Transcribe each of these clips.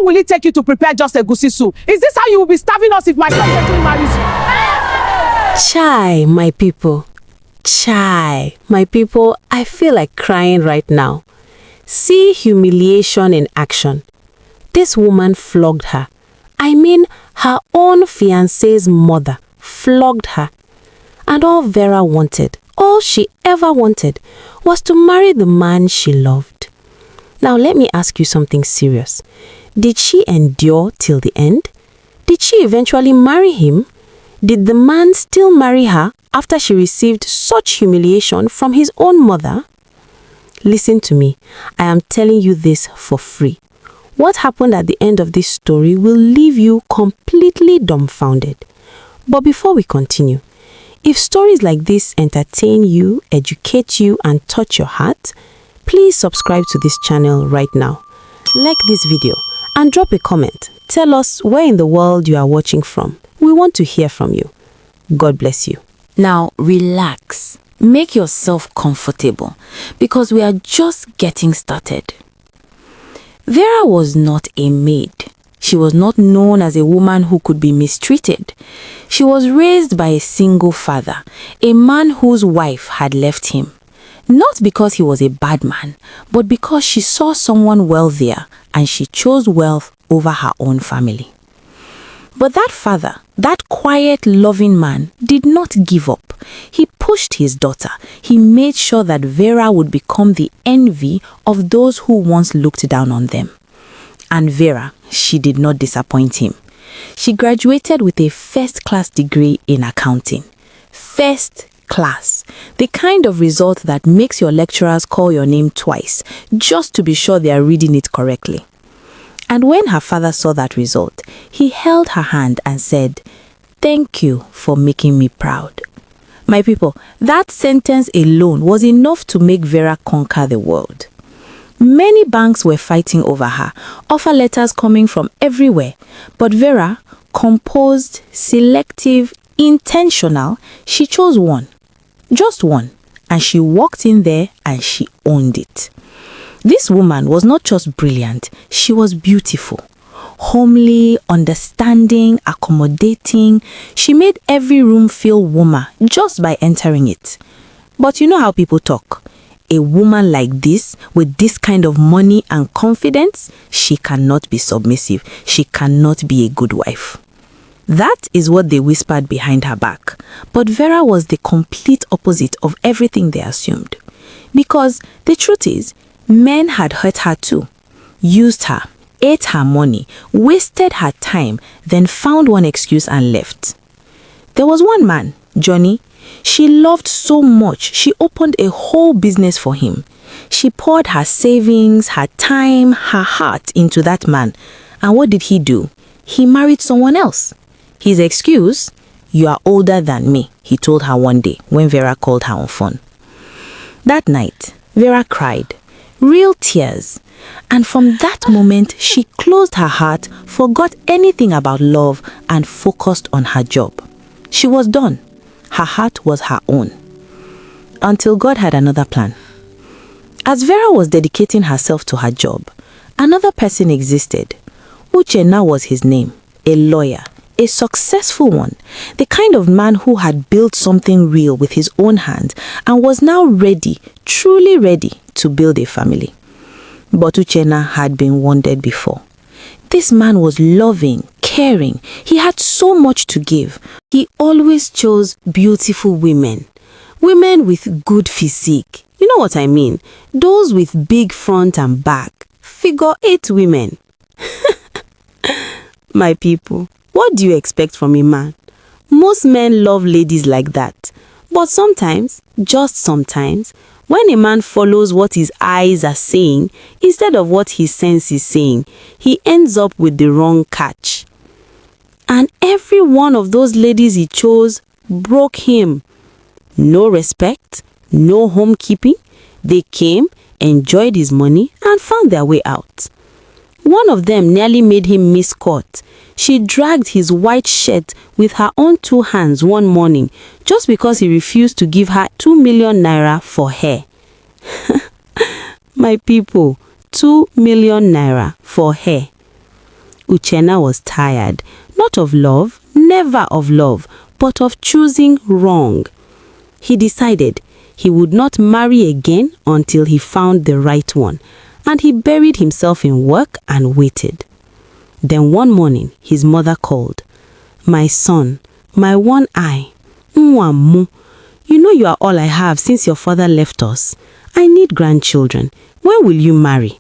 will it take you to prepare just a egusi soup? Is this how you will be starving us if my son gently marries you? Chai, my people. Chai, my people, I feel like crying right now. See humiliation in action. This woman flogged her. I mean, her own fiancé's mother flogged her. And all Vera wanted, all she ever wanted, was to marry the man she loved. Now let me ask you something serious. Did she endure till the end? Did she eventually marry him? Did the man still marry her after she received such humiliation from his own mother? Listen to me. I am telling you this for free. What happened at the end of this story will leave you completely dumbfounded. But before we continue, if stories like this entertain you, educate you, and touch your heart, please subscribe to this channel right now. Like this video and drop a comment. Tell us where in the world you are watching from. We want to hear from you. God bless you. Now relax. Make yourself comfortable because we are just getting started. Vera was not a maid. She was not known as a woman who could be mistreated. She was raised by a single father, a man whose wife had left him. Not because he was a bad man, but because she saw someone wealthier and she chose wealth over her own family. But that father, that quiet, loving man, did not give up. He pushed his daughter. He made sure that Vera would become the envy of those who once looked down on them. And Vera, she did not disappoint him. She graduated with a first-class degree in accounting. First class. The kind of result that makes your lecturers call your name twice, just to be sure they are reading it correctly. And when her father saw that result, he held her hand and said, "Thank you for making me proud." My people, that sentence alone was enough to make Vera conquer the world. Many banks were fighting over her, offer letters coming from everywhere. But Vera, composed, selective, intentional, she chose one. Just one. And she walked in there and she owned it. This woman was not just brilliant, she was beautiful. Homely, understanding, accommodating. She made every room feel warmer just by entering it. But you know how people talk. A woman like this, with this kind of money and confidence, she cannot be submissive. She cannot be a good wife. That is what they whispered behind her back. But Vera was the complete opposite of everything they assumed. Because the truth is, men had hurt her too. Used her, ate her money, wasted her time, then found one excuse and left. There was one man, Johnny. She loved so much, she opened a whole business for him. She poured her savings, her time, her heart into that man. And what did he do? He married someone else. His excuse? "You are older than me," he told her one day when Vera called her on phone. That night, Vera cried, real tears. And from that moment, she closed her heart, forgot anything about love, and focused on her job. She was done. Her heart was her own. Until God had another plan. As Vera was dedicating herself to her job, another person existed. Uchenna was his name, a lawyer, a successful one, the kind of man who had built something real with his own hands and was now ready, truly ready to build a family. But Uchenna had been wounded before. This man was loving, caring. He had so much to give. He always chose beautiful women. Women with good physique. You know what I mean? Those with big front and back. Figure 8 women. My people, what do you expect from a man? Most men love ladies like that. But sometimes, just sometimes, when a man follows what his eyes are saying instead of what his sense is saying, he ends up with the wrong catch. And every one of those ladies he chose broke him. No respect, no homekeeping. They came, enjoyed his money, and found their way out. One of them nearly made him miss court. She dragged his white shirt with her own 2 hands one morning just because he refused to give her 2 million naira for hair. My people, 2 million naira for hair. Uchenna was tired, not of love, never of love, but of choosing wrong. He decided he would not marry again until he found the right one, and he buried himself in work and waited. Then one morning, his mother called. "My son, my one eye, Mwamu, you know you are all I have since your father left us. I need grandchildren. When will you marry?"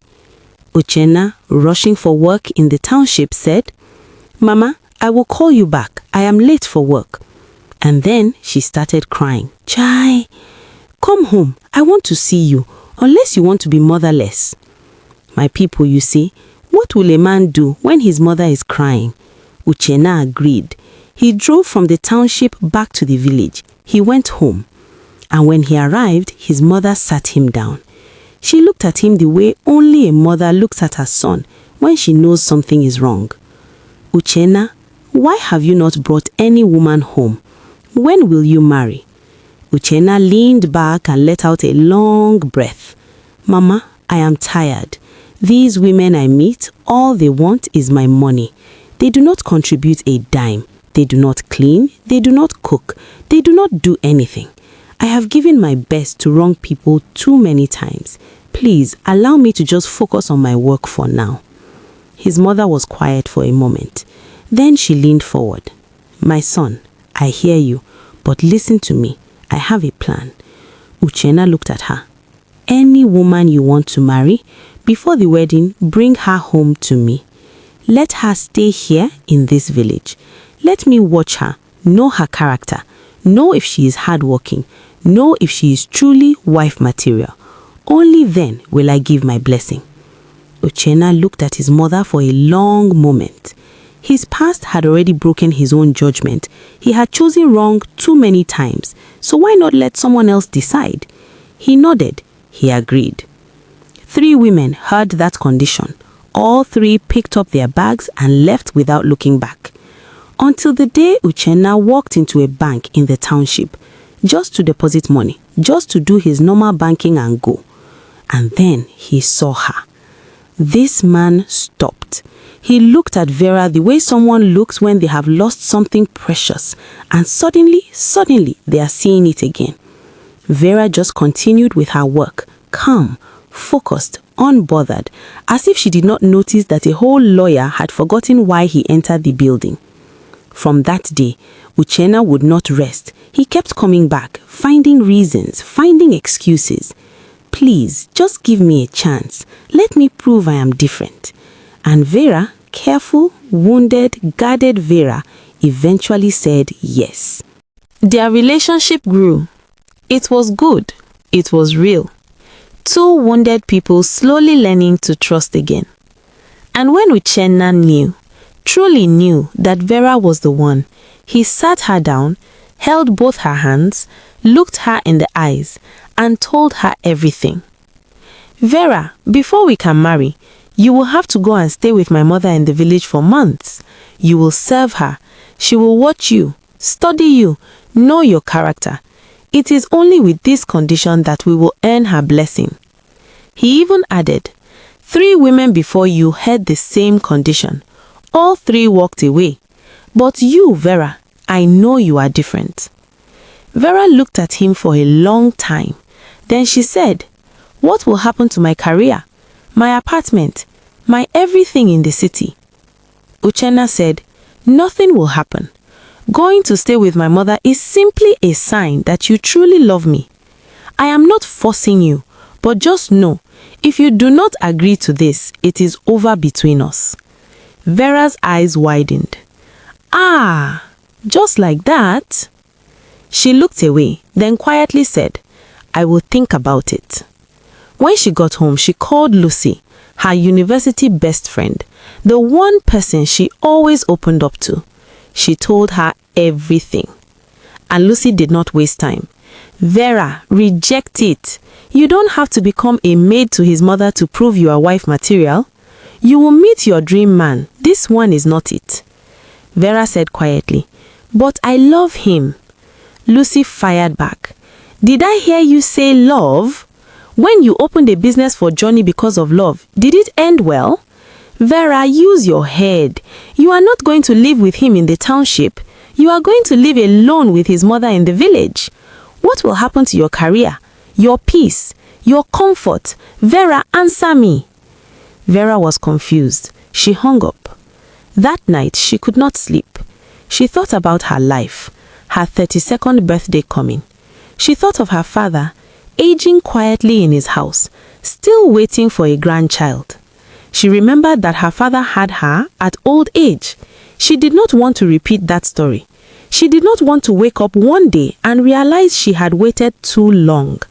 Uchenna, rushing for work in the township, said, "Mama, I will call you back. I am late for work." And then she started crying. "Chai, come home. I want to see you, unless you want to be motherless." My people, you see, what will a man do when his mother is crying? Uchenna agreed. He drove from the township back to the village. He went home. And when he arrived, his mother sat him down. She looked at him the way only a mother looks at her son when she knows something is wrong. "Uchenna, why have you not brought any woman home? When will you marry?" Uchenna leaned back and let out a long breath. "Mama, I am tired. These women I meet, all they want is my money. They do not contribute a dime. They do not clean. They do not cook. They do not do anything. I have given my best to wrong people too many times. Please allow me to just focus on my work for now." His mother was quiet for a moment. Then she leaned forward. "My son, I hear you, but listen to me. I have a plan." Uchenna looked at her. "Any woman you want to marry, before the wedding, bring her home to me. Let her stay here in this village. Let me watch her, know her character, know if she is hardworking, know if she is truly wife material. Only then will I give my blessing." Uchenna looked at his mother for a long moment. His past had already broken his own judgment. He had chosen wrong too many times, so why not let someone else decide? He nodded. He agreed. 3 women heard that condition. All 3 picked up their bags and left without looking back. Until the day Uchenna walked into a bank in the township, just to deposit money, just to do his normal banking and go. And then he saw her. This man stopped. He looked at Vera the way someone looks when they have lost something precious, and suddenly they are seeing it again. Vera just continued with her work, calm, focused, unbothered, as if she did not notice that a whole lawyer had forgotten why he entered the building. From that day, Uchenna would not rest. He kept coming back, finding reasons, finding excuses. "Please, just give me a chance. Let me prove I am different." And Vera, careful, wounded, guarded Vera, eventually said yes. Their relationship grew. It was good. It was real. 2 wounded people slowly learning to trust again. And when Uchenna knew, truly knew that Vera was the one, he sat her down, held both her hands, looked her in the eyes, and told her everything. "Vera, before we can marry, you will have to go and stay with my mother in the village for months. You will serve her. She will watch you, study you, know your character. It is only with this condition that we will earn her blessing." He even added, 3 women before you had the same condition. All 3 walked away. But you, Vera, I know you are different. Vera looked at him for a long time. Then she said, "What will happen to my career, my apartment, my everything in the city?" Uchenna said, "Nothing will happen. Going to stay with my mother is simply a sign that you truly love me. I am not forcing you, but just know, if you do not agree to this, it is over between us." Vera's eyes widened. "Ah, just like that?" She looked away, then quietly said, "I will think about it." When she got home, she called Lucy, her university best friend, the one person she always opened up to. She told her everything. And Lucy did not waste time. "Vera, reject it. You don't have to become a maid to his mother to prove you are wife material. You will meet your dream man. This one is not it." Vera said quietly, "But I love him." Lucy fired back. "Did I hear you say love? When you opened a business for Johnny because of love, did it end well?" Vera, use your head. You are not going to live with him in the township. You are going to live alone with his mother in the village. What will happen to your career, your peace, your comfort? Vera, answer me. Vera was confused. She hung up. That night, she could not sleep. She thought about her life, her 32nd birthday coming. She thought of her father, aging quietly in his house, still waiting for a grandchild. She remembered that her father had her at old age. She did not want to repeat that story. She did not want to wake up one day and realize she had waited too long.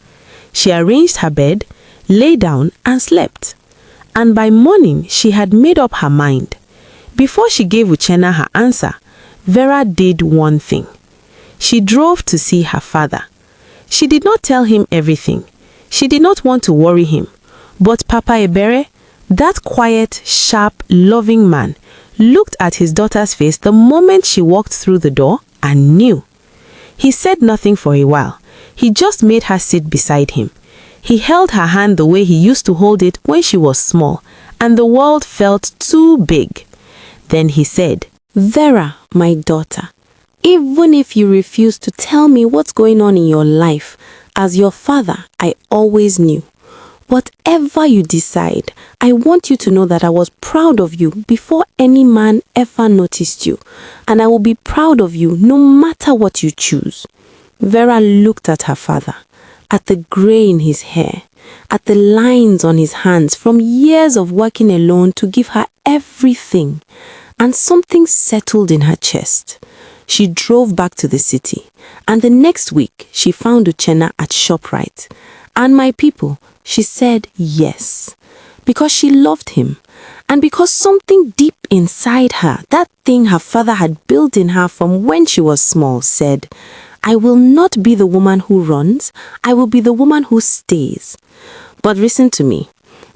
She arranged her bed, lay down and slept. And by morning, she had made up her mind. Before she gave Uchenna her answer, Vera did one thing. She drove to see her father. She did not tell him everything. She did not want to worry him. But Papa Ebere, that quiet, sharp, loving man, looked at his daughter's face the moment she walked through the door and knew. He said nothing for a while. He just made her sit beside him. He held her hand the way he used to hold it when she was small, and the world felt too big. Then he said, Vera, my daughter, even if you refuse to tell me what's going on in your life, as your father, I always knew. Whatever you decide, I want you to know that I was proud of you before any man ever noticed you, and I will be proud of you no matter what you choose. Vera looked at her father, at the gray in his hair, at the lines on his hands from years of working alone to give her everything, and something settled in her chest. She drove back to the city, and the next week she found Uchenna at ShopRite. And my people, she said yes, because she loved him, and because something deep inside her, that thing her father had built in her from when she was small, said, I will not be the woman who runs, I will be the woman who stays. But listen to me.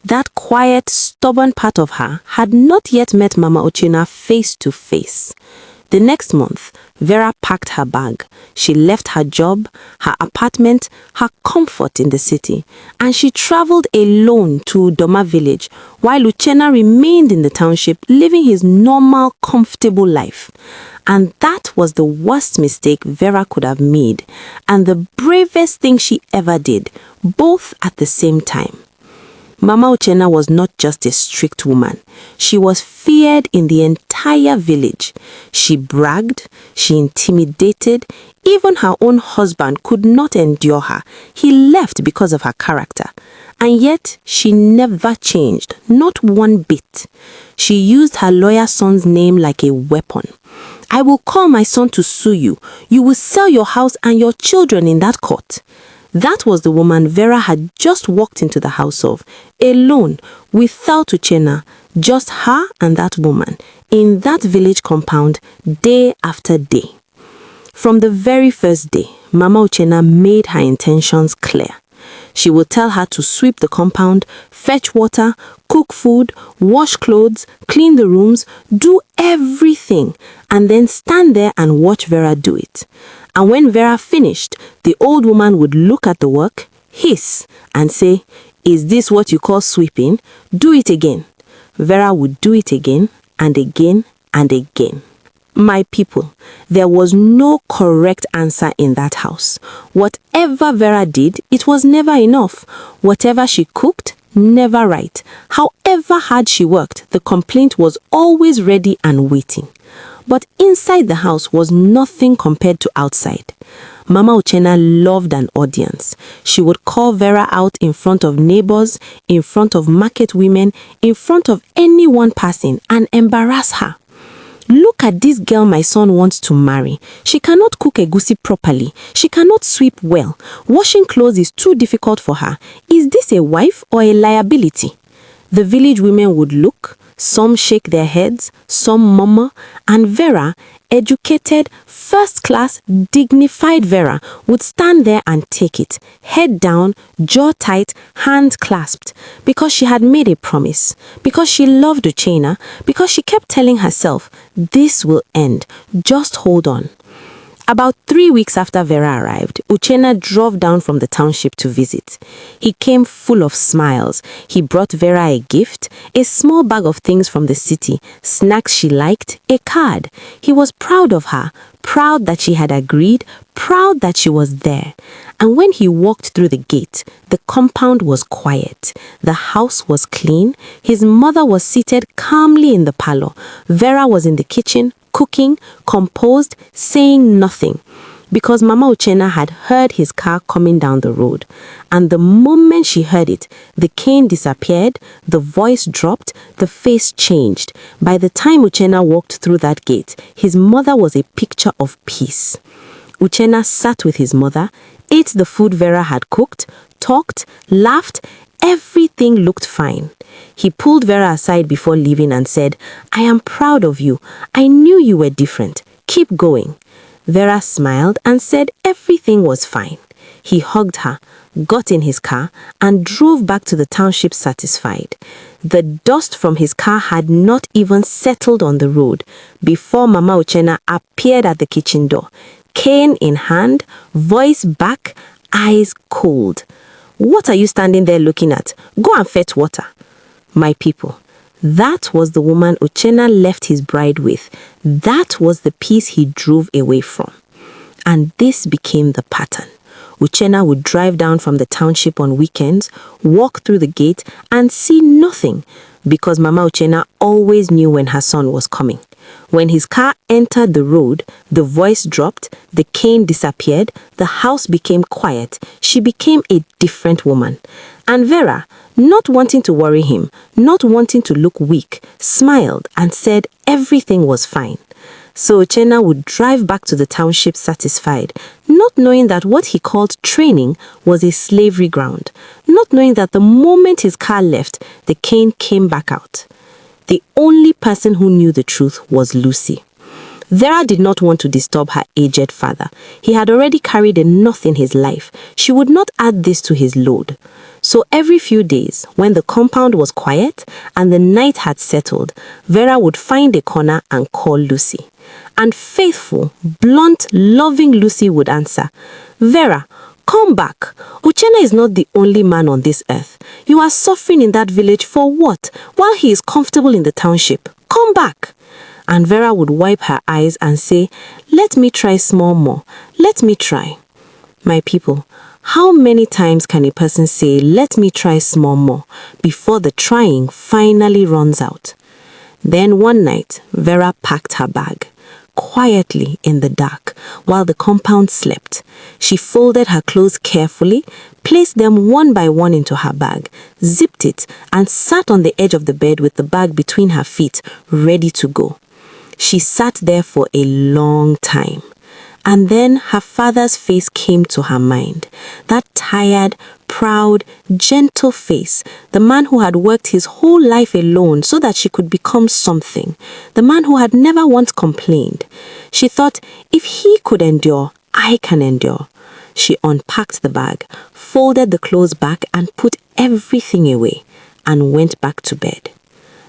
That quiet, stubborn part of her had not yet met Mama Uchenna face to face. The next month, Vera packed her bag. She left her job, her apartment, her comfort in the city, and she traveled alone to Doma village, while Uchenna remained in the township, living his normal, comfortable life. And that was the worst mistake Vera could have made, and the bravest thing she ever did, both at the same time. Mama Uchenna was not just a strict woman. She was feared in the entire village. She bragged, she intimidated. Even her own husband could not endure her. He left because of her character. And yet, she never changed, not one bit. She used her lawyer son's name like a weapon. I will call my son to sue you. You will sell your house and your children in that court. That was the woman Vera had just walked into the house of, alone, without Uchenna, just her and that woman, in that village compound, day after day. From the very first day, Mama Uchenna made her intentions clear. She would tell her to sweep the compound, fetch water, cook food, wash clothes, clean the rooms, do everything, and then stand there and watch Vera do it. And when Vera finished, the old woman would look at the work, hiss, and say, Is this what you call sweeping? Do it again. Vera would do it again and again and again. My people, there was no correct answer in that house. Whatever Vera did, it was never enough. Whatever she cooked, never right. However hard she worked, the complaint was always ready and waiting. But inside the house was nothing compared to outside. Mama Uchenna loved an audience. She would call Vera out in front of neighbors, in front of market women, in front of anyone passing, and embarrass her. Look at this girl my son wants to marry. She cannot cook egusi properly. She cannot sweep well. Washing clothes is too difficult for her. Is this a wife or a liability? The village women would look, some shake their heads, some murmur, and Vera, educated, first-class, dignified Vera, would stand there and take it, head down, jaw tight, hand clasped, because she had made a promise, because she loved Uchenna, because she kept telling herself, this will end, just hold on. About 3 weeks after Vera arrived, Uchenna drove down from the township to visit. He came full of smiles. He brought Vera a gift, a small bag of things from the city, snacks she liked, a card. He was proud of her, proud that she had agreed, proud that she was there. And when he walked through the gate, the compound was quiet. The house was clean. His mother was seated calmly in the parlor. Vera was in the kitchen, cooking, composed, saying nothing. Because Mama Uchenna had heard his car coming down the road. And the moment she heard it, the cane disappeared, the voice dropped, the face changed. By the time Uchenna walked through that gate, his mother was a picture of peace. Uchenna sat with his mother, ate the food Vera had cooked, talked, laughed. Everything looked fine. He pulled Vera aside before leaving and said, "I am proud of you. I knew you were different. Keep going." Vera smiled and said everything was fine. He hugged her, got in his car, and drove back to the township satisfied. The dust from his car had not even settled on the road before Mama Uchenna appeared at the kitchen door, cane in hand, voice back, eyes cold. "What are you standing there looking at? Go and fetch water." My people, that was the woman Uchenna left his bride with. That was the peace he drove away from. And this became the pattern. Uchenna would drive down from the township on weekends, walk through the gate, and see nothing, because Mama Uchenna always knew when her son was coming. When his car entered the road, the voice dropped, the cane disappeared, the house became quiet. She became a different woman. And Vera, not wanting to worry him, not wanting to look weak, smiled and said everything was fine. So Uchenna would drive back to the township satisfied, not knowing that what he called training was a slavery ground, not knowing that the moment his car left, the cane came back out. The only person who knew the truth was Lucy. Vera did not want to disturb her aged father. He had already carried enough in his life. She would not add this to his load. So every few days, when the compound was quiet and the night had settled, Vera would find a corner and call Lucy. And faithful, blunt, loving Lucy would answer, "Vera, come back. Uchenna is not the only man on this earth. You are suffering in that village for what? While he is comfortable in the township. Come back." And Vera would wipe her eyes and say, "Let me try small more. Let me try." My people, how many times can a person say, "Let me try small more," before the trying finally runs out? Then one night, Vera packed her bag. Quietly in the dark, while the compound slept. She folded her clothes carefully, placed them one by one into her bag, zipped it, and sat on the edge of the bed with the bag between her feet, ready to go. She sat there for a long time. And then her father's face came to her mind. That tired, proud, gentle face. The man who had worked his whole life alone so that she could become something. The man who had never once complained. She thought, if he could endure, I can endure. She unpacked the bag, folded the clothes back and put everything away and went back to bed.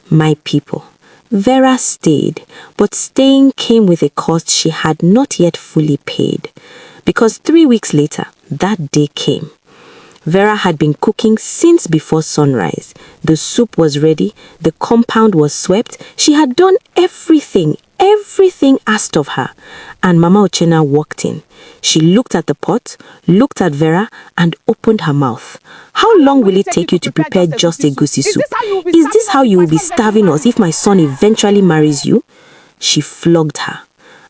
My people, Vera stayed, but staying came with a cost she had not yet fully paid. Because 3 weeks later, that day came. Vera had been cooking since before sunrise. The soup was ready, the compound was swept. She had done everything asked of her. And Mama Uchenna walked in. She looked at the pot, looked at Vera, and opened her mouth. "How long will it take you to prepare just a goosey soup? Is this how you will be starving us if my son eventually marries you?" She flogged her.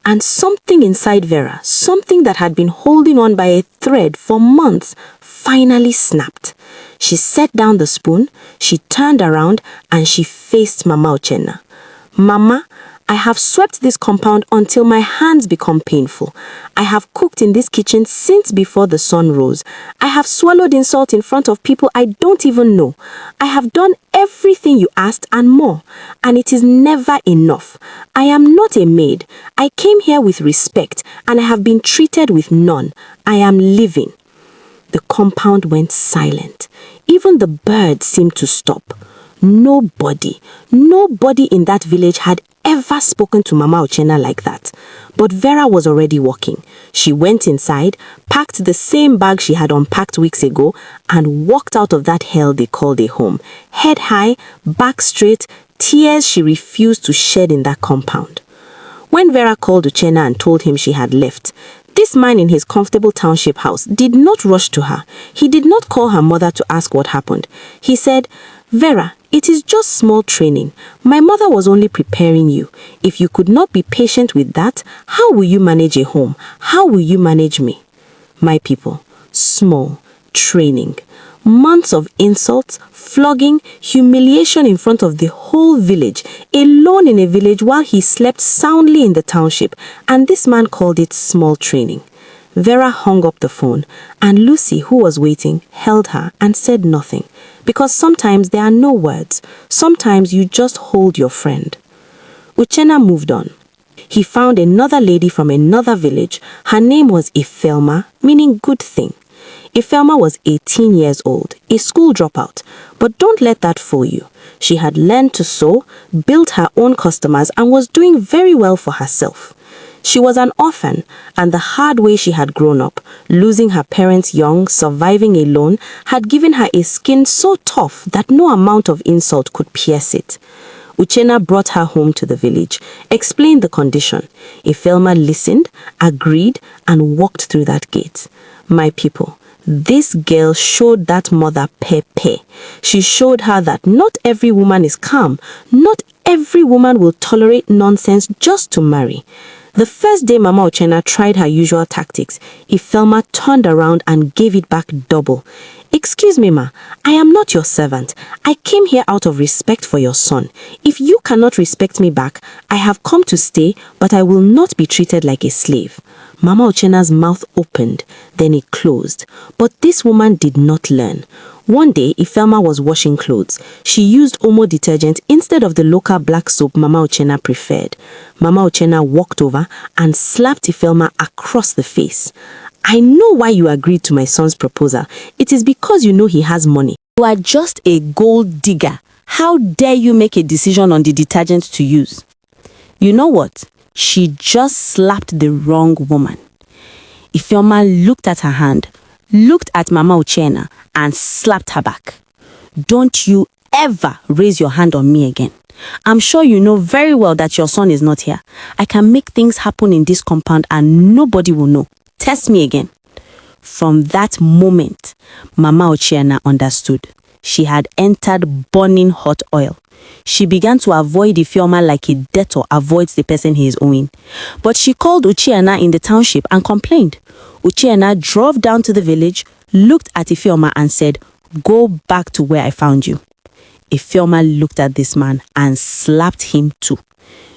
And something inside Vera, something that had been holding on by a thread for months, finally snapped. She set down the spoon, she turned around, and she faced Mama Uchenna. "Mama, I have swept this compound until my hands become painful. I have cooked in this kitchen since before the sun rose. I have swallowed insult in front of people I don't even know. I have done everything you asked and more, and it is never enough. I am not a maid. I came here with respect, and I have been treated with none. I am living." The compound went silent. Even the birds seemed to stop. Nobody in that village had ever spoken to Mama Uchenna like that. But Vera was already walking. She went inside, packed the same bag she had unpacked weeks ago, and walked out of that hell they called a home. Head high, back straight, tears she refused to shed in that compound. When Vera called Uchenna and told him she had left, this man in his comfortable township house did not rush to her. He did not call her mother to ask what happened. He said, "Vera, it is just small training. My mother was only preparing you. If you could not be patient with that, how will you manage a home? How will you manage me?" My people, small training. Months of insults, flogging, humiliation in front of the whole village, alone in a village while he slept soundly in the township, and this man called it small training. Vera hung up the phone, and Lucy, who was waiting, held her and said nothing, because sometimes there are no words. Sometimes you just hold your friend. Uchenna moved on. He found another lady from another village. Her name was Ifelma, meaning good thing. Ifelma was 18 years old, a school dropout, but don't let that fool you. She had learned to sew, built her own customers, and was doing very well for herself. She was an orphan, and the hard way she had grown up, losing her parents young, surviving alone, had given her a skin so tough that no amount of insult could pierce it. Uchenna brought her home to the village, explained the condition. Ifelma listened, agreed, and walked through that gate. My people, this girl showed that mother Pepe. She showed her that not every woman is calm. Not every woman will tolerate nonsense just to marry. The first day Mama Uchenna tried her usual tactics, Ifelma turned around and gave it back double. "Excuse me, ma, I am not your servant. I came here out of respect for your son. If you cannot respect me back, I have come to stay, but I will not be treated like a slave." Mama Uchenna's mouth opened, then it closed. But this woman did not learn. One day, Ifelma was washing clothes. She used Omo detergent instead of the local black soap Mama Uchenna preferred. Mama Uchenna walked over and slapped Ifelma across the face. "I know why you agreed to my son's proposal. It is because you know he has money. You are just a gold digger. How dare you make a decision on the detergent to use?" You know what? She just slapped the wrong woman. Ifelma looked at her hand, looked at Mama Uchenna, and slapped her back. "Don't you ever raise your hand on me again. I'm sure you know very well that your son is not here. I can make things happen in this compound and nobody will know. Test me again." From that moment, Mama Uchenna understood. She had entered burning hot oil. She began to avoid Ifelma like a debtor avoids the person he is owing. But she called Uchenna in the township and complained. Uchenna drove down to the village, looked at Ifelma and said, "Go back to where I found you." Ifelma looked at this man and slapped him too.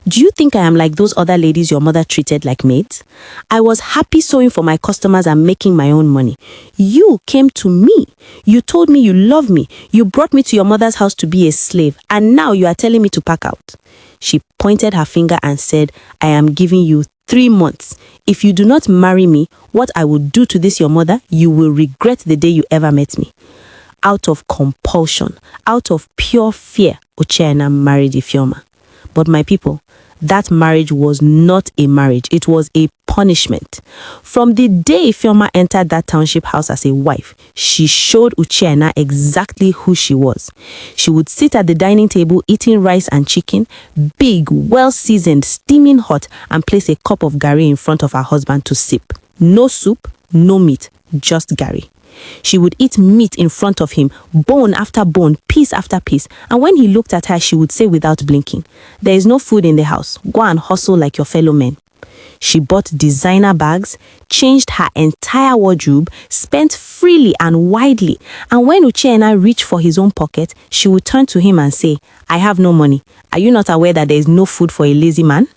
"Do you think I am like those other ladies your mother treated like maids? I was happy sewing for my customers and making my own money. You came to me. You told me you love me. You brought me to your mother's house to be a slave. And now you are telling me to pack out." She pointed her finger and said, "I am giving you 3 months. If you do not marry me, what I will do to this your mother, you will regret the day you ever met me." Out of compulsion, out of pure fear, Uchenna married Ifelma. But my people, that marriage was not a marriage. It was a punishment. From the day Ifelma entered that township house as a wife, she showed Uchenna exactly who she was. She would sit at the dining table eating rice and chicken, big, well-seasoned, steaming hot, and place a cup of gari in front of her husband to sip. No soup, no meat, just gari. She would eat meat in front of him, bone after bone, piece after piece, and when he looked at her, she would say without blinking, "There is no food in the house. Go and hustle like your fellow men." She bought designer bags, changed her entire wardrobe, spent freely and widely, and when Uchenna reached for his own pocket, she would turn to him and say, "I have no money. Are you not aware that there is no food for a lazy man?"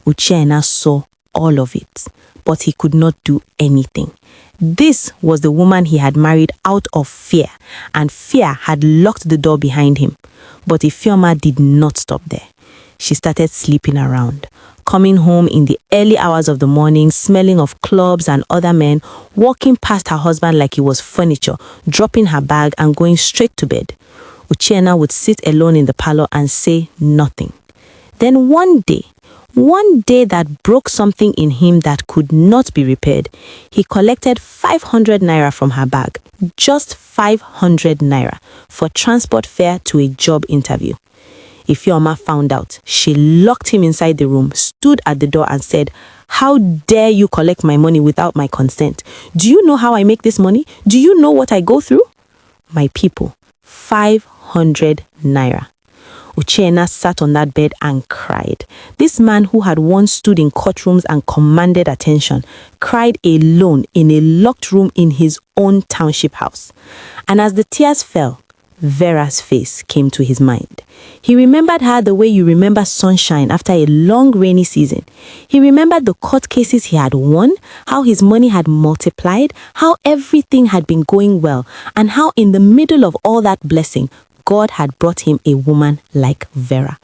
Uchenna saw all of it, but he could not do anything. This was the woman he had married out of fear, and fear had locked the door behind him. But Ifelma did not stop there. She started sleeping around, coming home in the early hours of the morning, smelling of clubs and other men, walking past her husband like he was furniture, dropping her bag and going straight to bed. Uchenna would sit alone in the parlor and say nothing. Then one day that broke something in him that could not be repaired, he collected 500 naira from her bag, just 500 naira, for transport fare to a job interview. Ifeoma found out. She locked him inside the room, stood at the door and said, "How dare you collect my money without my consent? Do you know how I make this money? Do you know what I go through?" My people, 500 naira. Uchenna sat on that bed and cried. This man who had once stood in courtrooms and commanded attention cried alone in a locked room in his own township house. And as the tears fell, Vera's face came to his mind. He remembered her the way you remember sunshine after a long rainy season. He remembered the court cases he had won, how his money had multiplied, how everything had been going well, and how in the middle of all that blessing, God had brought him a woman like Vera.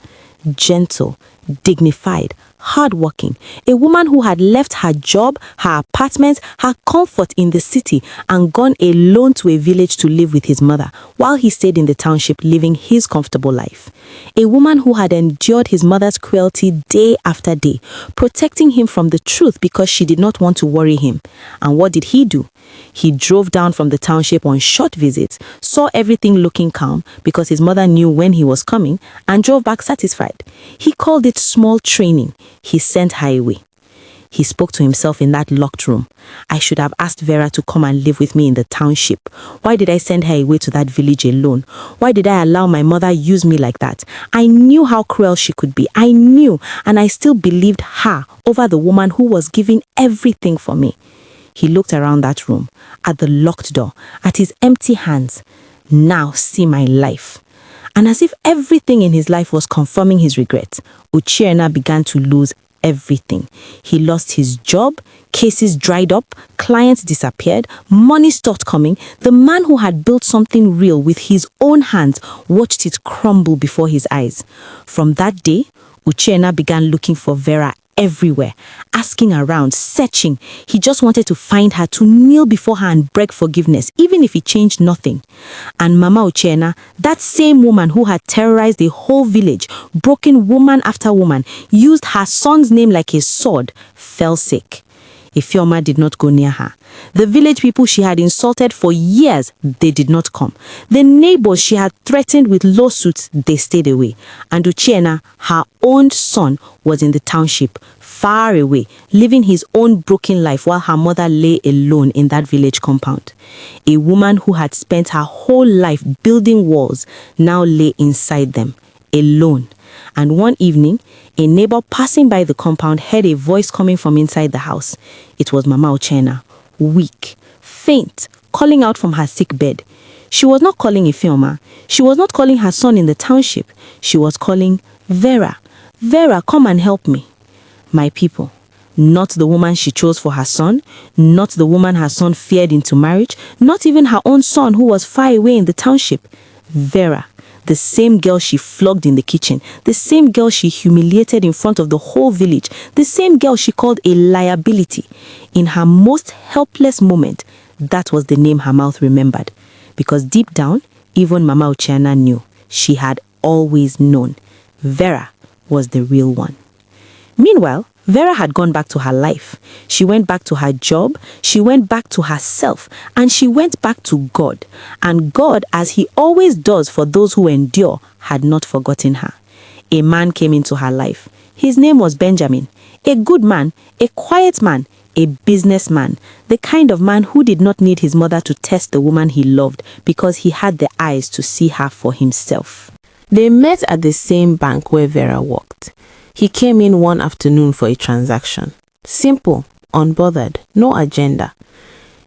Gentle, dignified, hardworking, a woman who had left her job, her apartment, her comfort in the city and gone alone to a village to live with his mother while he stayed in the township living his comfortable life. A woman who had endured his mother's cruelty day after day, protecting him from the truth because she did not want to worry him. And what did he do? He drove down from the township on short visits, saw everything looking calm because his mother knew when he was coming, and drove back satisfied. He called it small training. He sent her away. He spoke to himself in that locked room. I should have asked Vera to come and live with me in the township. Why did I send her away to that village alone? Why did I allow my mother use me like that? I knew how cruel she could be. I knew, and I still believed her over the woman who was giving everything for me. He looked around that room, at the locked door, at his empty hands. Now see my life. And as if everything in his life was confirming his regret, Uchenna began to lose everything. He lost his job, cases dried up, clients disappeared, money stopped coming. The man who had built something real with his own hands watched it crumble before his eyes. From that day, Uchenna began looking for Vera everywhere, asking around, searching. He just wanted to find her, to kneel before her and beg forgiveness, even if he changed nothing. And Mama Uchenna, that same woman who had terrorized the whole village, broken woman after woman, used her son's name like a sword, fell sick. Ifeoma did not go near her. The village people she had insulted for years, they did not come. The neighbors she had threatened with lawsuits, they stayed away. And Uchenna, her own son, was in the township, far away, living his own broken life while her mother lay alone in that village compound. A woman who had spent her whole life building walls now lay inside them, alone. And one evening, a neighbor passing by the compound heard a voice coming from inside the house. It was Mama Uchenna, weak, faint, calling out from her sick bed. She was not calling Ifeoma. She was not calling her son in the township. She was calling Vera. Vera, come and help me. My people, not the woman she chose for her son, not the woman her son feared into marriage, not even her own son who was far away in the township. Vera, the same girl she flogged in the kitchen, the same girl she humiliated in front of the whole village, the same girl she called a liability. In her most helpless moment, that was the name her mouth remembered. Because deep down, even Mama Uchenna knew. She had always known. Vera was the real one. Meanwhile, Vera had gone back to her life. She went back to her job, she went back to herself, and she went back to God. And God, as he always does for those who endure, had not forgotten her. A man came into her life. His name was Benjamin. A good man, a quiet man, a businessman, the kind of man who did not need his mother to test the woman he loved because he had the eyes to see her for himself. They met at the same bank where Vera worked. He came in one afternoon for a transaction. Simple, unbothered, no agenda.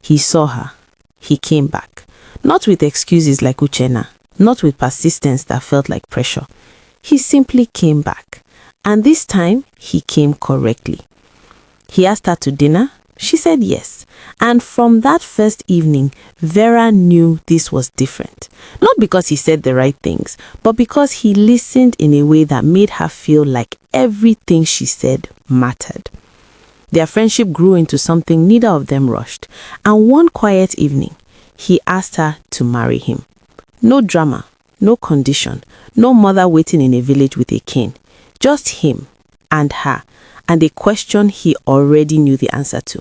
He saw her. He came back. Not with excuses like Uchenna, not with persistence that felt like pressure. He simply came back. And this time, he came correctly. He asked her to dinner. She said yes. And from that first evening, Vera knew this was different. Not because he said the right things, but because he listened in a way that made her feel like everything she said mattered. Their friendship grew into something neither of them rushed. And one quiet evening, he asked her to marry him. No drama, no condition, no mother waiting in a village with a cane. Just him and her, and a question he already knew the answer to.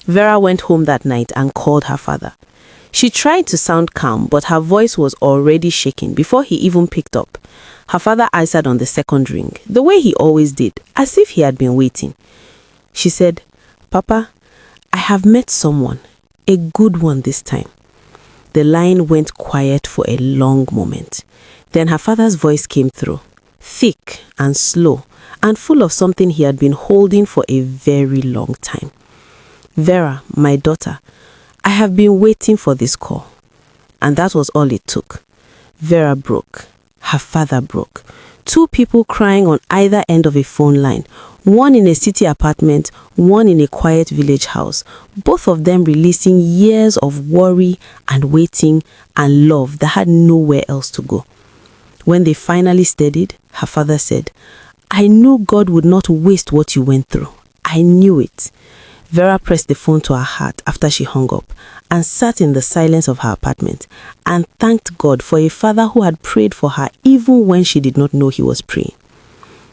Vera went home that night and called her father. She tried to sound calm, but her voice was already shaking before he even picked up. Her father answered on the second ring, the way he always did, as if he had been waiting. She said, "Papa, I have met someone, a good one this time." The line went quiet for a long moment. Then her father's voice came through, thick and slow, and full of something he had been holding for a very long time. "Vera, my daughter, I have been waiting for this call." And that was all it took. Vera broke. Her father broke. Two people crying on either end of a phone line, one in a city apartment, one in a quiet village house, both of them releasing years of worry and waiting and love that had nowhere else to go. When they finally steadied, her father said, "I knew God would not waste what you went through. I knew it." Vera pressed the phone to her heart after she hung up and sat in the silence of her apartment and thanked God for a father who had prayed for her even when she did not know he was praying.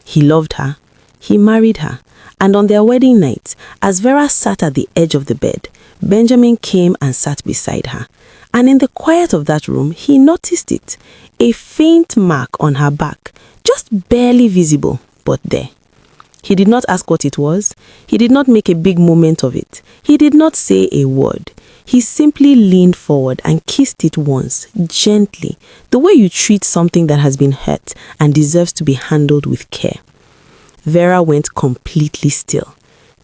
He loved her, he married her, and on their wedding night, as Vera sat at the edge of the bed, Benjamin came and sat beside her. And in the quiet of that room, he noticed it, a faint mark on her back, just barely visible, but there. He did not ask what it was. He did not make a big moment of it. He did not say a word. He simply leaned forward and kissed it once, gently, the way you treat something that has been hurt and deserves to be handled with care. Vera went completely still.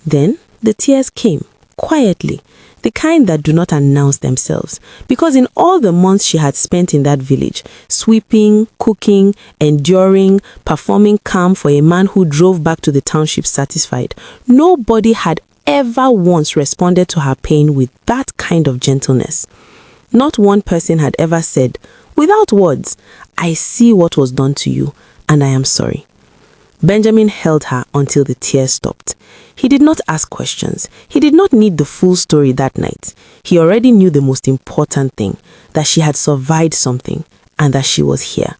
Then the tears came, quietly, the kind that do not announce themselves, because in all the months she had spent in that village, sweeping, cooking, enduring, performing calm for a man who drove back to the township satisfied, nobody had ever once responded to her pain with that kind of gentleness. Not one person had ever said, without words, "I see what was done to you, and I am sorry." Benjamin held her until the tears stopped. He did not ask questions. He did not need the full story that night. He already knew the most important thing, that she had survived something and that she was here.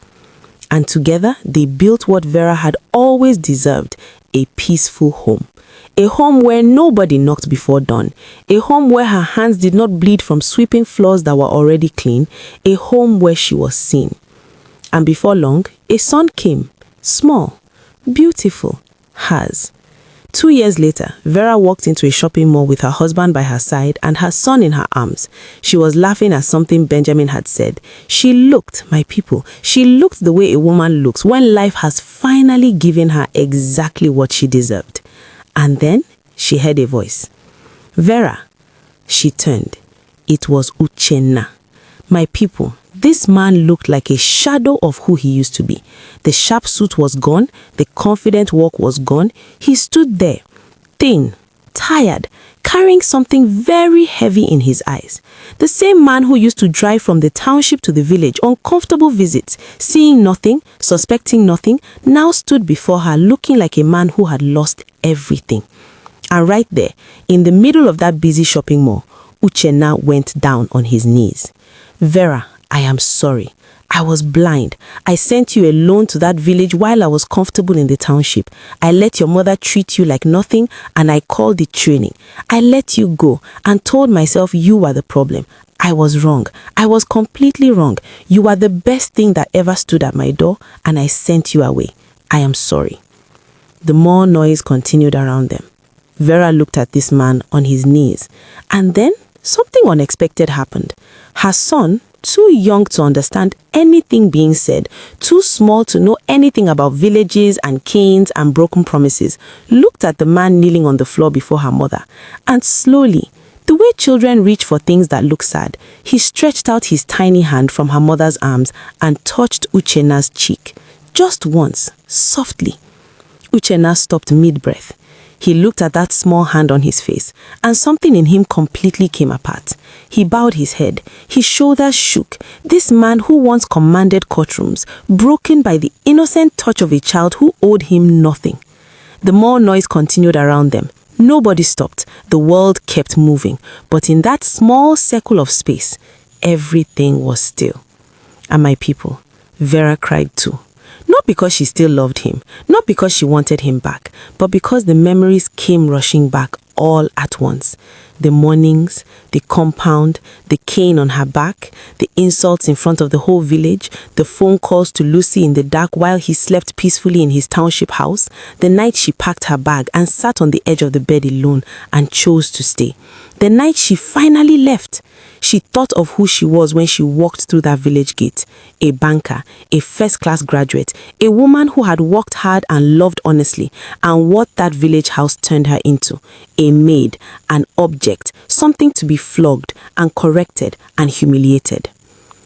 And together, they built what Vera had always deserved, a peaceful home. A home where nobody knocked before dawn. A home where her hands did not bleed from sweeping floors that were already clean. A home where she was seen. And before long, a son came, small, beautiful, hers. 2 years later, Vera walked into a shopping mall with her husband by her side and her son in her arms. She was laughing at something Benjamin had said. She looked, my people, she looked the way a woman looks when life has finally given her exactly what she deserved. And then she heard a voice. "Vera." She turned. It was Uchenna. My people, this man looked like a shadow of who he used to be. The sharp suit was gone. The confident walk was gone. He stood there, thin, tired, carrying something very heavy in his eyes. The same man who used to drive from the township to the village on comfortable visits, seeing nothing, suspecting nothing, now stood before her looking like a man who had lost everything. And right there, in the middle of that busy shopping mall, Uchenna went down on his knees. "Vera, I am sorry. I was blind. I sent you alone to that village while I was comfortable in the township. I let your mother treat you like nothing and I called it training. I let you go and told myself you were the problem. I was wrong. I was completely wrong. You are the best thing that ever stood at my door and I sent you away. I am sorry." The more noise continued around them. Vera looked at this man on his knees and then something unexpected happened. Her son, too young to understand anything being said, too small to know anything about villages and canes and broken promises, looked at the man kneeling on the floor before her mother, and slowly, the way children reach for things that look sad, he stretched out his tiny hand from her mother's arms and touched Uchenna's cheek, just once, softly. Uchenna stopped mid-breath. He looked at that small hand on his face, and something in him completely came apart. He bowed his head. His shoulders shook. This man who once commanded courtrooms, broken by the innocent touch of a child who owed him nothing. The more noise continued around them. Nobody stopped. The world kept moving. But in that small circle of space, everything was still. And my people, Vera cried too. Not because she still loved him, not because she wanted him back, but because the memories came rushing back all at once. The mornings, the compound, the cane on her back, the insults in front of the whole village, the phone calls to Lucy in the dark while he slept peacefully in his township house, the night she packed her bag and sat on the edge of the bed alone and chose to stay. The night she finally left, she thought of who she was when she walked through that village gate. A banker, a first-class graduate, a woman who had worked hard and loved honestly, and what that village house turned her into. A maid, an object, something to be flogged and corrected and humiliated.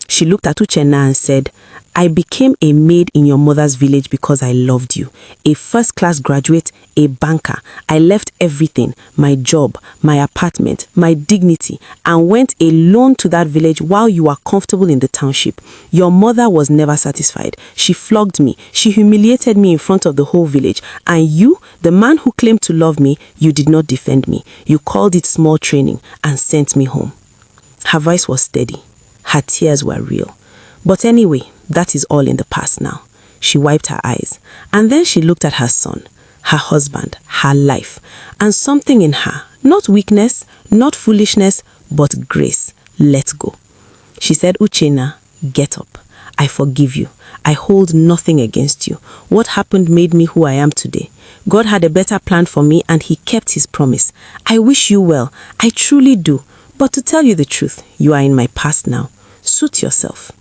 She looked at Uchenna and said, I became a maid in your mother's village because I loved you. A first-class graduate, a banker. I left everything, my job, my apartment, my dignity, and went alone to that village while you were comfortable in the township. Your mother was never satisfied. She flogged me. She humiliated me in front of the whole village. And you, the man who claimed to love me, you did not defend me. You called it small training and sent me home. Her voice was steady. Her tears were real. But anyway, that is all in the past now. She wiped her eyes, and then she looked at her son, her husband, her life, and something in her, not weakness, not foolishness, but grace, let go. She said, Uchenna, get up. I forgive you. I hold nothing against you. What happened made me who I am today. God had a better plan for me, and he kept his promise. I wish you well. I truly do. But to tell you the truth, you are in my past now. Suit yourself.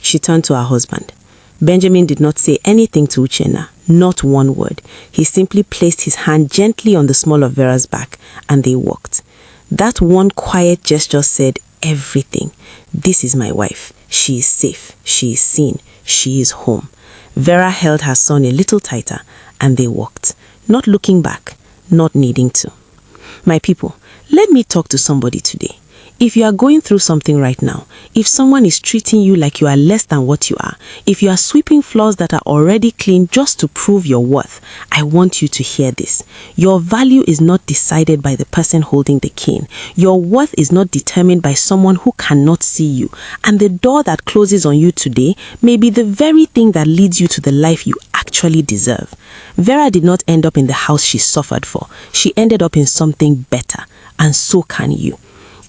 She turned to her husband. Benjamin did not say anything to Uchenna, not one word. He simply placed his hand gently on the small of Vera's back, and they walked. That one quiet gesture said everything. This is my wife. She is safe. She is seen. She is home. Vera held her son a little tighter, and they walked, not looking back, not needing to. My people, let me talk to somebody today. If you are going through something right now, if someone is treating you like you are less than what you are, if you are sweeping floors that are already clean just to prove your worth, I want you to hear this. Your value is not decided by the person holding the cane. Your worth is not determined by someone who cannot see you. And the door that closes on you today may be the very thing that leads you to the life you actually deserve. Vera did not end up in the house she suffered for. She ended up in something better. And so can you.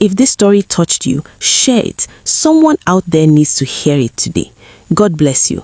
If this story touched you, share it. Someone out there needs to hear it today. God bless you.